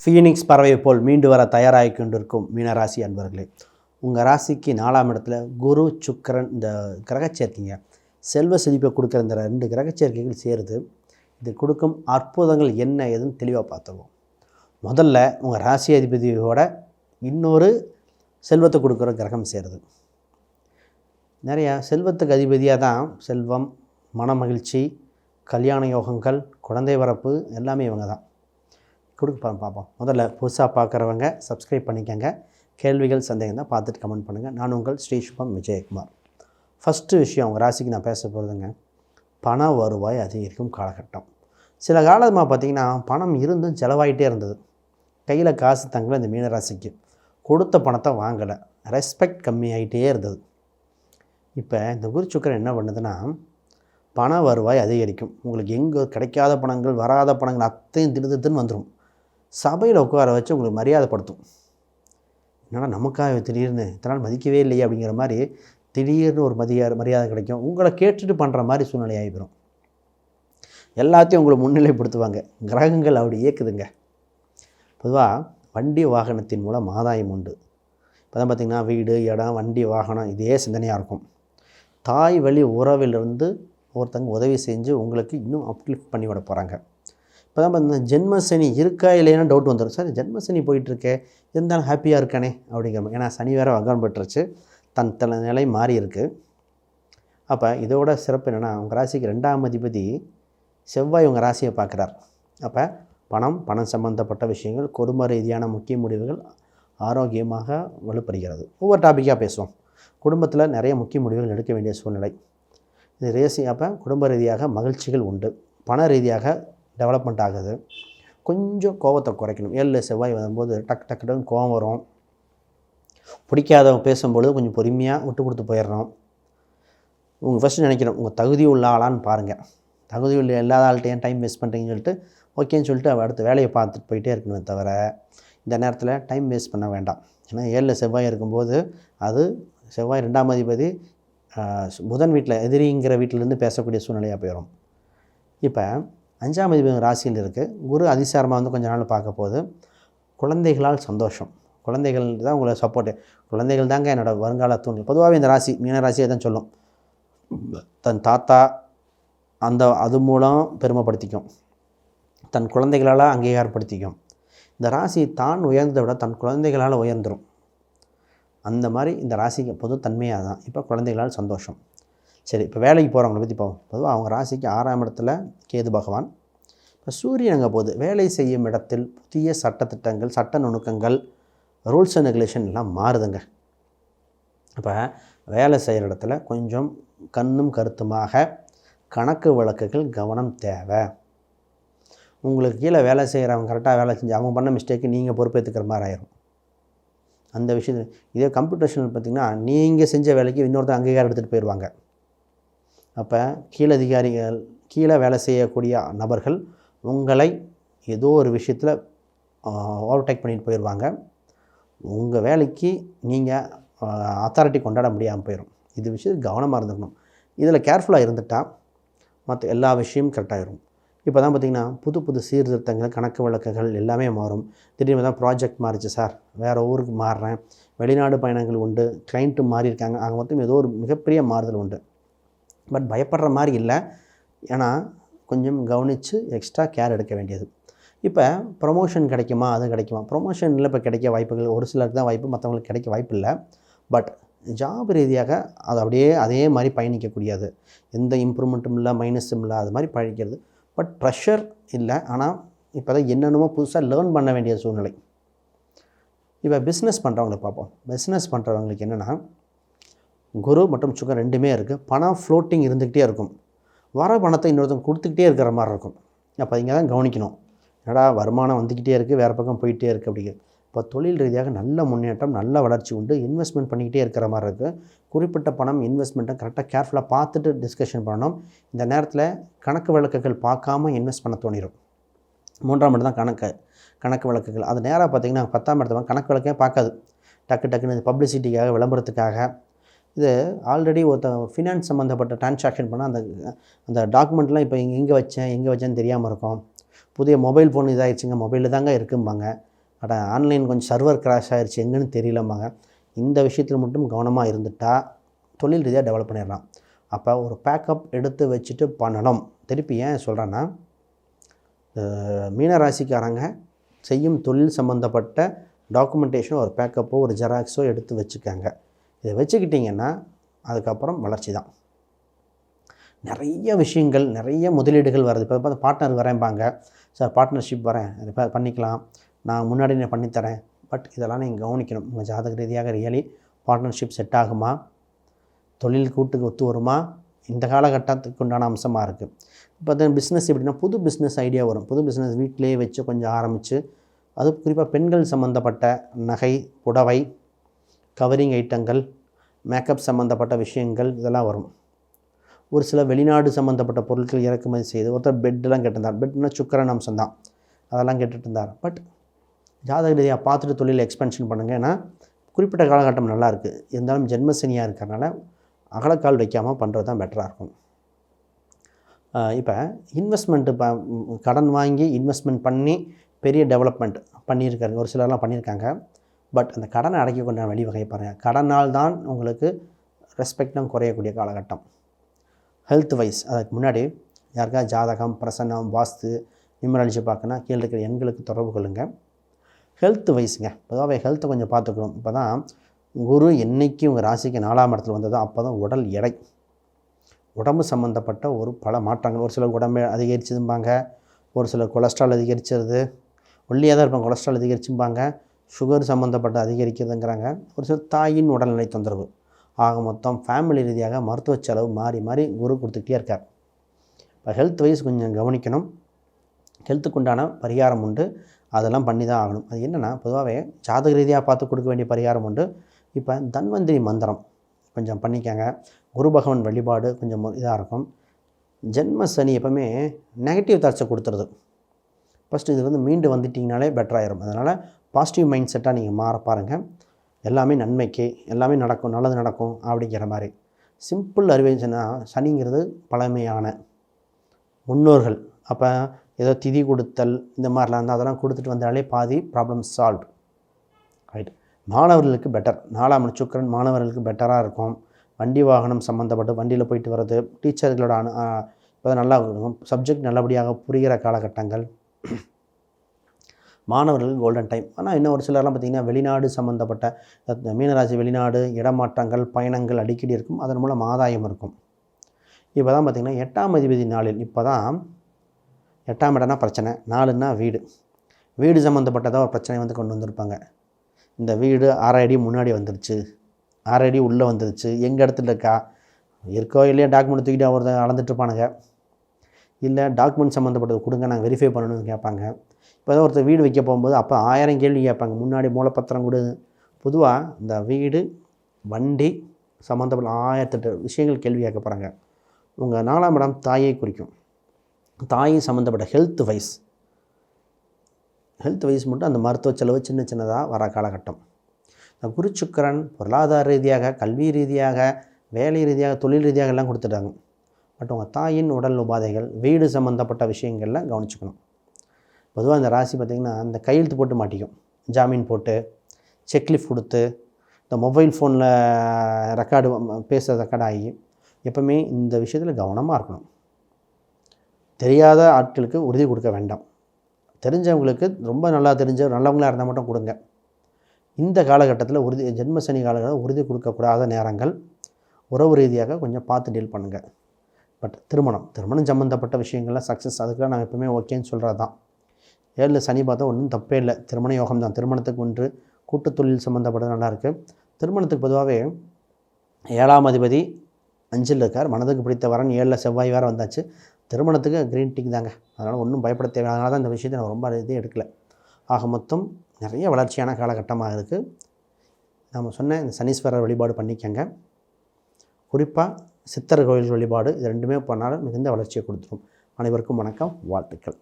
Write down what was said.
Phoenix பறவை போல் மீண்டு வர தயாராகி கொண்டிருக்கும் மீனராசி அன்பர்களே, உங்கள் ராசிக்கு 4ஆம் இடத்துல குரு சுக்கிரன் இந்த கிரகச்சேர்க்கைங்க செல்வ செழிப்பை கொடுக்குற இந்த 2 கிரகச்சேர்க்கைகள் சேருது. இது கொடுக்கும் அற்புதங்கள் என்ன ஏதுன்னு தெளிவாக பார்த்துருவோம். முதல்ல உங்கள் ராசி அதிபதியோட இன்னொரு செல்வத்தை கொடுக்குற கிரகம் சேருது. நிறையா செல்வத்துக்கு அதிபதியாக தான் செல்வம், மன மகிழ்ச்சி, கல்யாண யோகங்கள், குழந்தை வரப்பு எல்லாமே இவங்க தான் பார்ப்போம். முதல்ல புதுசாக பார்க்குறவங்க சப்ஸ்கிரைப் பண்ணிக்கோங்க. கேள்விகள் சந்தேகம் தான் பார்த்துட்டு கமெண்ட் பண்ணுங்கள். நான் உங்கள் ஸ்ரீ சுபம் விஜயகுமார். ஃபஸ்ட்டு விஷயம் உங்கள் ராசிக்கு நான் பேச போகிறதுங்க, பண வருவாய் அதிகரிக்கும் காலகட்டம். சில காலமாக பார்த்திங்கன்னா பணம் இருந்தும் செலவாயிட்டே இருந்தது. கையில் காசு தங்கலை. இந்த மீனராசிக்கு கொடுத்த பணத்தை வாங்கலை, ரெஸ்பெக்ட் கம்மியாகிட்டே இருந்தது. இப்போ இந்த குரு சுக்கிரன் என்ன பண்ணுதுன்னா, பண வருவாய் அதிகரிக்கும். உங்களுக்கு எங்கே கிடைக்காத பணங்கள், வராத பணங்கள் அத்தையும் திடுதுன்னு வந்துடும். சபையில் உட்கார வச்சு உங்களுக்கு மரியாதைப்படுத்தும். என்னன்னா நமக்காக திடீர்னு இத்தனால் மதிக்கவே இல்லையே அப்படிங்கிற மாதிரி திடீர்னு ஒரு மரியாதை கிடைக்கும். உங்களை கேட்டுட்டு பண்ணுற மாதிரி சூழ்நிலை ஆகிடும். எல்லாத்தையும் உங்களை முன்னிலைப்படுத்துவாங்க. கிரகங்கள் அப்படி இயக்குதுங்க. பொதுவாக வண்டி வாகனத்தின் மூலம் ஆதாயம் உண்டு. இப்போ தான் பார்த்திங்கன்னா வீடு, இடம், வண்டி, வாகனம் இதே சிந்தனையாக இருக்கும். தாய் வழி உறவிலிருந்து ஒருத்தங்க உதவி செஞ்சு உங்களுக்கு இன்னும் அப்லிஃப்ட் பண்ணி விட போகிறாங்க. இப்போ தான் பார்த்தீங்கன்னா ஜென்மசனி இருக்கா இல்லைன்னா டவுட் வந்துடும். சார் ஜென்மசனி போயிட்டுருக்கே, இருந்தாலும் ஹாப்பியாக இருக்கானே அப்படிங்கிற மாதிரி. ஏன்னா சனி வேறு வகம் பெற்றுச்சு, தன் நிலை மாறி இருக்குது. அப்போ இதோட சிறப்பு என்னென்னா, உங்கள் ராசிக்கு 2ஆம் அதிபதி செவ்வாய் உங்கள் ராசியை பார்க்குறார். அப்போ பணம் சம்மந்தப்பட்ட விஷயங்கள், குடும்ப ரீதியான முக்கிய முடிவுகள் ஆரோக்கியமாக வலுப்படுகிறது. ஒவ்வொரு டாப்பிக்காக பேசுவோம். குடும்பத்தில் நிறைய முக்கிய முடிவுகள் எடுக்க வேண்டிய சூழ்நிலை இது ரேசி. அப்போ குடும்ப ரீதியாக மகிழ்ச்சிகள் உண்டு. பண ரீதியாக டெவலப்மெண்ட் ஆகுது. கொஞ்சம் கோபத்தை குறைக்கணும். 7 செவ்வாய் வரும்போது டக்குன்னு கோபம் வரும். பிடிக்காதவங்க பேசும்பொழுது கொஞ்சம் பொறுமையாக விட்டு கொடுத்து போயிடணும். உங்கள் ஃபஸ்ட்டு நினைக்கணும், உங்கள் தகுதி உள்ள ஆளான்னு பாருங்கள். தகுதி உள்ள இல்லாத ஆள்கிட்ட ஏன் டைம் வேஸ்ட் பண்ணுறீங்கன்னு சொல்லிட்டு ஓகேன்னு சொல்லிட்டு அடுத்த வேலையை பார்த்துட்டு போயிட்டே இருக்கணுமே தவிர இந்த நேரத்தில் டைம் வேஸ்ட் பண்ண வேண்டாம். ஏன்னா 7 செவ்வாய் இருக்கும்போது அது செவ்வாய் 2ஆம் அதிபதி புதன் வீட்டில் எதிரிங்கிற வீட்டிலேருந்து பேசக்கூடிய சூழ்நிலையாக போயிடும். இப்போ 5ஆம் அதிபதி ராசியில் இருக்குது. குரு அதிசாரமாக வந்து கொஞ்ச நாள் பார்க்க போகுது. குழந்தைகளால் சந்தோஷம். குழந்தைகள் தான் உங்களை சப்போர்ட்டு. குழந்தைகள் தாங்க என்னோடய வருங்கால தூண். பொதுவாகவே இந்த ராசி மீனராசியை தான் சொல்லும். தன் தாத்தா அது மூலம் பெருமைப்படுத்திக்கும், தன் குழந்தைகளால் அங்கீகாரப்படுத்திக்கும். இந்த ராசி தான் உயர்ந்ததை விட தன் குழந்தைகளால் உயர்ந்துடும். அந்த மாதிரி இந்த ராசிக்கு பொது தன்மையாக தான். இப்போ குழந்தைகளால் சந்தோஷம். சரி, இப்போ வேலைக்கு போகிறவங்களை பற்றி போவோம். பொதுவாக அவங்க ராசிக்கு 6ஆம் இடத்துல கேது பகவான். இப்போ சூரியன் அங்கே போகுது. வேலை செய்யும் இடத்தில் புதிய சட்டத்திட்டங்கள், சட்ட நுணுக்கங்கள், ரூல்ஸ் அண்ட் ரெகுலேஷன் எல்லாம் மாறுதுங்க. இப்போ வேலை செய்கிற இடத்துல கொஞ்சம் கண்ணும் கருத்துமாக கணக்கு வழக்குகள் கவனம் தேவை. உங்களுக்கு கீழே வேலை செய்கிறவங்க கரெக்டாக வேலை செஞ்சு அவங்க பண்ண மிஸ்டேக்கு நீங்கள் பொறுப்பேற்றுக்கிற மாதிரி ஆயிரும். அந்த விஷயத்தில் இதே கம்ப்யூட்டேஷனில் பார்த்திங்கன்னா நீங்கள் செஞ்ச வேலைக்கு இன்னொருத்தர் அங்கீகாரம் எடுத்துகிட்டு போயிடுவாங்க. அப்போ கீழதிகாரிகள், கீழே வேலை செய்யக்கூடிய நபர்கள் உங்களை ஏதோ ஒரு விஷயத்தில் ஓவர்டேக் பண்ணிட்டு போயிடுவாங்க. உங்கள் வேலைக்கு நீங்கள் அத்தாரிட்டி கொண்டாட முடியாமல் போயிடும். இது விஷயத்துக்கு கவனமாக இருந்துக்கணும். இதில் கேர்ஃபுல்லாக இருந்துட்டால் மற்ற எல்லா விஷயமும் கரெக்டாகிடும். இப்போ தான் பார்த்திங்கன்னா புது சீர்திருத்தங்கள், கணக்கு வழக்குகள் எல்லாமே மாறும். திடீர்னு தான் ப்ராஜெக்ட் மாறிச்சு சார், வேறு ஊருக்கு மாறுறேன், வெளிநாடு பயணங்கள் உண்டு, கிளைண்ட்டு மாறி இருக்காங்க. ஆக மொத்தம் ஏதோ ஒரு மிகப்பெரிய மாறுதல் உண்டு. பட் பயப்படுற மாதிரி இல்லை. ஏன்னா கொஞ்சம் கவனித்து எக்ஸ்ட்ரா கேர் எடுக்க வேண்டியது. இப்போ ப்ரொமோஷன் கிடைக்குமா, அது கிடைக்குமா? ப்ரொமோஷனில் இப்போ கிடைக்க வாய்ப்புகள் ஒரு சிலருக்கு தான் வாய்ப்பு, மற்றவங்களுக்கு கிடைக்க வாய்ப்பு இல்லை. பட் ஜாப் ரீதியாக அது அப்படியே அதே மாதிரி பயணிக்கக்கூடியது. எந்த இம்ப்ரூவ்மெண்ட்டும் இல்லை, மைனஸும் இல்லை, அது மாதிரி பயணிக்கிறது. பட் ப்ரெஷர் இல்லை. ஆனால் இப்போ தான் என்னென்னமோ புதுசாக லேர்ன் பண்ண வேண்டிய சூழ்நிலை. இப்போ பிஸ்னஸ் பண்ணுறவங்களை பார்ப்போம். பிஸ்னஸ் பண்ணுறவங்களுக்கு என்னென்னா, குரு மற்றும் சுக்கரன் 2மே இருக்குது. பணம் ஃப்ளோட்டிங் இருந்துக்கிட்டே இருக்கும். வர பணத்தை இன்னொருத்தவங்க கொடுத்துக்கிட்டே இருக்கிற மாதிரி இருக்கும். அப்போ இங்கே தான் கவனிக்கணும். என்னடா வருமானம் வந்துக்கிட்டே இருக்குது, வேறு பக்கம் போயிட்டே இருக்குது அப்படிங்கிறது. இப்போ தொழில் ரீதியாக நல்ல முன்னேற்றம், நல்ல வளர்ச்சி உண்டு. இன்வெஸ்ட்மெண்ட் பண்ணிக்கிட்டே இருக்கிற மாதிரி இருக்குது. குறிப்பிட்ட பணம் இன்வெஸ்ட்மெண்ட்டை கரெக்டாக கேர்ஃபுல்லாக பார்த்துட்டு டிஸ்கஷன் பண்ணணும். இந்த நேரத்தில் கணக்கு வழக்குகள் பார்க்காம இன்வெஸ்ட் பண்ண தோணிடும். 3ஆம் இடம் தான் கணக்கு வழக்குகள். அது நேராக பார்த்திங்கன்னா 10ஆம் இடத்துல கணக்கு வழக்கே பார்க்காது. டக்குன்னு பப்ளிசிட்டிக்காக, விளம்பரத்துக்காக. இது ஆல்ரெடி ஃபினான்ஸ் சம்மந்தப்பட்ட டிரான்சாக்ஷன் பண்ணால் அந்த டாக்குமெண்ட்லாம் இப்போ எங்கே வச்சேன்னு தெரியாமல் இருக்கும். புதிய மொபைல் ஃபோன் இதாகிடுச்சுங்க, மொபைலில் தாங்க இருக்கும்பாங்க. ஆன்லைன் கொஞ்சம் சர்வர் கிராஷ் ஆகிடுச்சு எங்கன்னு தெரியலம்பாங்க. இந்த விஷயத்தில் மட்டும் கவனமாக இருந்துட்டால் தொழில் ரீதியாக டெவலப் பண்ணிடலாம். அப்போ ஒரு பேக்கப் எடுத்து வச்சுட்டு பண்ணணும். திருப்பி ஏன் சொல்கிறேன்னா, மீன ராசிக்காரங்க செய்யும் தொழில் சம்மந்தப்பட்ட டாக்குமெண்டேஷன் ஒரு பேக்கப்போ ஒரு ஜெராக்ஸோ எடுத்து வச்சுக்கோங்க. இதை வச்சுக்கிட்டிங்கன்னா அதுக்கப்புறம் வளர்ச்சி தான். நிறைய விஷயங்கள், நிறைய முதலீடுகள் வருது. இப்போ பார்த்து பார்ட்னர் வரேன்பாங்க. சார் பார்ட்னர்ஷிப் வரேன், பண்ணிக்கலாம், நான் முன்னாடி நான் பண்ணித்தரேன். பட் இதெல்லாம் நீங்கள் கவனிக்கணும். உங்கள் ஜாதக ரீதியாக ரியலி பார்ட்னர்ஷிப் செட் ஆகுமா, தொழில் கூட்டுக்கு ஒத்து வருமா, இந்த காலகட்டத்துக்கு உண்டான அம்சமாக இருக்குது. இப்போ தான் பிஸ்னஸ் எப்படின்னா, புது பிஸ்னஸ் ஐடியா வரும். புது பிஸ்னஸ் வீட்டிலேயே வச்சு கொஞ்சம் ஆரம்பித்து, அது குறிப்பாக பெண்கள் சம்மந்தப்பட்ட நகை, புடவை, கவரிங் ஐட்டங்கள், மேக்கப் சம்மந்தப்பட்ட விஷயங்கள் இதெல்லாம் வரும். ஒரு சில வெளிநாடு சம்மந்தப்பட்ட பொருட்கள் இறக்குமதி செய்து ஒருத்தர் பெட்டெலாம் கேட்டிருந்தார். பெட்னா சுக்கரன் அம்சம் தான், அதெல்லாம் கேட்டுட்டு இருந்தார். பட் ஜாதக ரீதியாக பார்த்துட்டு தொழில் எக்ஸ்பென்ஷன் பண்ணுங்கள். ஏன்னா குறிப்பிட்ட காலகட்டம் நல்லாயிருக்கு, இருந்தாலும் ஜென்மசனியாக இருக்கிறனால அகலக்கால் வைக்காமல் பண்ணுறது தான் பெட்டராக இருக்கும். இப்போ இன்வெஸ்ட்மெண்ட்டு கடன் வாங்கி இன்வெஸ்ட்மெண்ட் பண்ணி பெரிய டெவலப்மெண்ட் பண்ணியிருக்காரு, ஒரு சிலர்லாம் பண்ணியிருக்காங்க. பட் அந்த கடனை அடைக்க கொண்ட வழிவகை பாருங்கள். கடனால் தான் உங்களுக்கு ரெஸ்பெக்டும் குறையக்கூடிய காலகட்டம். ஹெல்த் வைஸ் அதுக்கு முன்னாடி யாருக்காவது ஜாதகம், பிரசன்னம், வாஸ்து, நியூமராலஜி பார்க்கணுன்னா கீழே இருக்கிற எண்களுக்கு தொடர்பு கொள்ளுங்கள். ஹெல்த் வைஸுங்க, பொதுவாகவே ஹெல்த்தை கொஞ்சம் பார்த்துக்கணும். இப்போ தான் குரு என்றைக்கு உங்கள் ராசிக்கு 4ஆம் இடத்துல வந்ததோ அப்போ தான் உடல் எடை, உடம்பு சம்மந்தப்பட்ட ஒரு பல மாற்றங்கள். ஒரு சிலர் உடம்பு அதிகரிச்சுதும்பாங்க, ஒரு சிலர் கொலஸ்ட்ரால் அதிகரிச்சிருது, ஒல்லியாக தான் இருப்பாங்க, கொலஸ்ட்ரால் அதிகரிச்சும்பாங்க, சுகர் சம்மந்தப்பட்ட அதிகரிக்கிறதுங்கிறாங்க. ஒரு சிலர் தாயின் உடல்நிலை தொந்தரவு. ஆக மொத்தம் ஃபேமிலி ரீதியாக மருத்துவ செலவு மாறி மாறி குரு கொடுத்துக்கிட்டே இருக்கார். இப்போ ஹெல்த் வைஸ் கொஞ்சம் கவனிக்கணும். ஹெல்த்துக்கு உண்டான பரிகாரம் உண்டு, அதெல்லாம் பண்ணி தான் ஆகணும். அது என்னென்னா, பொதுவாகவே ஜாதக ரீதியாக பார்த்து கொடுக்க வேண்டிய பரிகாரம் உண்டு. இப்போ தன்வந்திரி மந்திரம் கொஞ்சம் பண்ணிக்கங்க. குரு பகவான் வழிபாடு கொஞ்சம் இதாக இருக்கும். ஜென்ம சனி எப்போவுமே நெகட்டிவ் தாட்ஸை கொடுத்துருது. ஃபஸ்ட்டு இது மீண்டு வந்துட்டிங்கனாலே பெட்டராகிடும். அதனால் பாசிட்டிவ் மைண்ட் செட்டாக நீங்கள் மாற பாருங்கள். எல்லாமே நன்மைக்கு, எல்லாமே நடக்கும், நல்லது நடக்கும் அப்படிங்கிற மாதிரி சிம்பிள் அறிவிச்சுன்னா, சனிங்கிறது பழமையான முன்னோர்கள். அப்போ ஏதோ திதி கொடுத்தல் இந்த மாதிரிலாம் இருந்தால் அதெல்லாம் கொடுத்துட்டு வந்தாலே பாதி ப்ராப்ளம் சால்வ். ரைட். மாணவர்களுக்கு பெட்டர், 4ஆம் சுக்கிரன் மாணவர்களுக்கு பெட்டராக இருக்கும். வண்டி வாகனம் சம்மந்தப்பட்டு வண்டியில் போயிட்டு வர்றது, டீச்சர்களோட இப்போ தான் நல்லா இருக்கும், சப்ஜெக்ட் நல்லபடியாக புரிகிற காலகட்டங்கள். மாணவர்களுக்கு கோல்டன் டைம். ஆனால் இன்னும் ஒரு சிலர்லாம் பார்த்திங்கன்னா வெளிநாடு சம்மந்தப்பட்ட மீனராசி வெளிநாடு இடமாற்றங்கள், பயணங்கள் அடிக்கடி இருக்கும். அதன் மூலம் ஆதாயம் இருக்கும். இப்போ தான் பார்த்திங்கன்னா 8ஆம் அதிபதி நாளில், இப்போ தான் 8ஆம் இடம்னா பிரச்சனை, 4ன்னா வீடு, வீடு சம்மந்தப்பட்டதாக ஒரு பிரச்சனை கொண்டு வந்திருப்பாங்க. இந்த வீடு 6 அடி முன்னாடி வந்துருச்சு, 6 அடி உள்ளே வந்துருச்சு, எங்கள் இடத்துல இருக்கோ இல்லையா டாக்குமெண்ட் தூக்கிட்டு அவர் அளந்துட்டுருப்பானுங்க. இல்லை டாக்குமெண்ட் சம்மந்தப்பட்டது கொடுங்க, நாங்கள் வெரிஃபை பண்ணணும்னு கேட்பாங்க. இப்போ தான் ஒருத்தர் வீடு வைக்க போகும்போது அப்போ 1000 கேள்வி கேட்பாங்க. முன்னாடி மூலப்பத்திரம் கொடு. பொதுவாக இந்த வீடு, வண்டி சம்மந்தப்பட்ட 1008 விஷயங்கள் கேள்வி கேட்க போகிறாங்க. உங்கள் 4ஆம் இடம் தாயை குறிக்கும். தாயை சம்மந்தப்பட்ட ஹெல்த் வைஸ் மட்டும் அந்த மருத்துவ செலவு சின்ன சின்னதாக வர காலகட்டம். இந்த குரு சுக்கிரன் பொருளாதார ரீதியாக, கல்வி ரீதியாக, வேலை ரீதியாக, தொழில் ரீதியாக எல்லாம் கொடுத்துட்டாங்க. பட் உங்கள் தாயின் உடல் உபாதைகள், வீடு சம்மந்தப்பட்ட விஷயங்கள்லாம் கவனிச்சுக்கணும். பொதுவாக இந்த ராசி பார்த்திங்கன்னா அந்த கையெழுத்து போட்டு மாட்டிக்கும், ஜாமீன் போட்டு, செக்லிஃப் கொடுத்து, இந்த மொபைல் ஃபோனில் ரெக்கார்டு பேசுகிற ரெக்கார்டாகி, எப்போவுமே இந்த விஷயத்தில் கவனமாக இருக்கணும். தெரியாத ஆட்களுக்கு உறுதி கொடுக்க வேண்டாம். தெரிஞ்சவங்களுக்கு, ரொம்ப நல்லா நல்லவங்களாக இருந்தால் மட்டும் கொடுங்க. இந்த காலகட்டத்தில் ஜென்ம சனி காலகட்டத்தில் உறுதி கொடுக்கக்கூடாத நேரங்கள். உறவு ரீதியாக கொஞ்சம் பார்த்து டீல் பண்ணுங்கள். பட் திருமணம் சம்மந்தப்பட்ட விஷயங்கள்லாம் சக்ஸஸ், அதுக்கெலாம் நான் எப்போவுமே ஓகேன்னு சொல்கிறது தான். 7 சனி பார்த்தா ஒன்றும் தப்பே இல்லை, திருமண யோகம் தான். திருமணத்துக்கு ஒன்று, கூட்டு தொழில் சம்மந்தப்பட்டது நல்லாயிருக்கு. திருமணத்துக்கு பொதுவாகவே 7ஆம் அதிபதி 5ல் இருக்கார், மனதுக்கு பிடித்த வரன் 7ல் செவ்வாய் வேறு வந்தாச்சு. திருமணத்துக்கு க்ரீன் டிக் தாங்க, அதனால் ஒன்றும் பயப்பட தேவை. அதனால தான் இந்த விஷயத்தை நான் ரொம்ப இதே எடுக்கலை. ஆக மொத்தம் நிறைய வளர்ச்சியான காலகட்டமாக இருக்குது. நம்ம சொன்ன இந்த சனீஸ்வரர் வழிபாடு பண்ணிக்கங்க. குறிப்பாக சித்தர் கோயில் வழிபாடு, இது 2மே பண்ணாலும் மிகுந்த வளர்ச்சியை கொடுத்துரும். அனைவருக்கும் வணக்கம், வாழ்த்துக்கள்.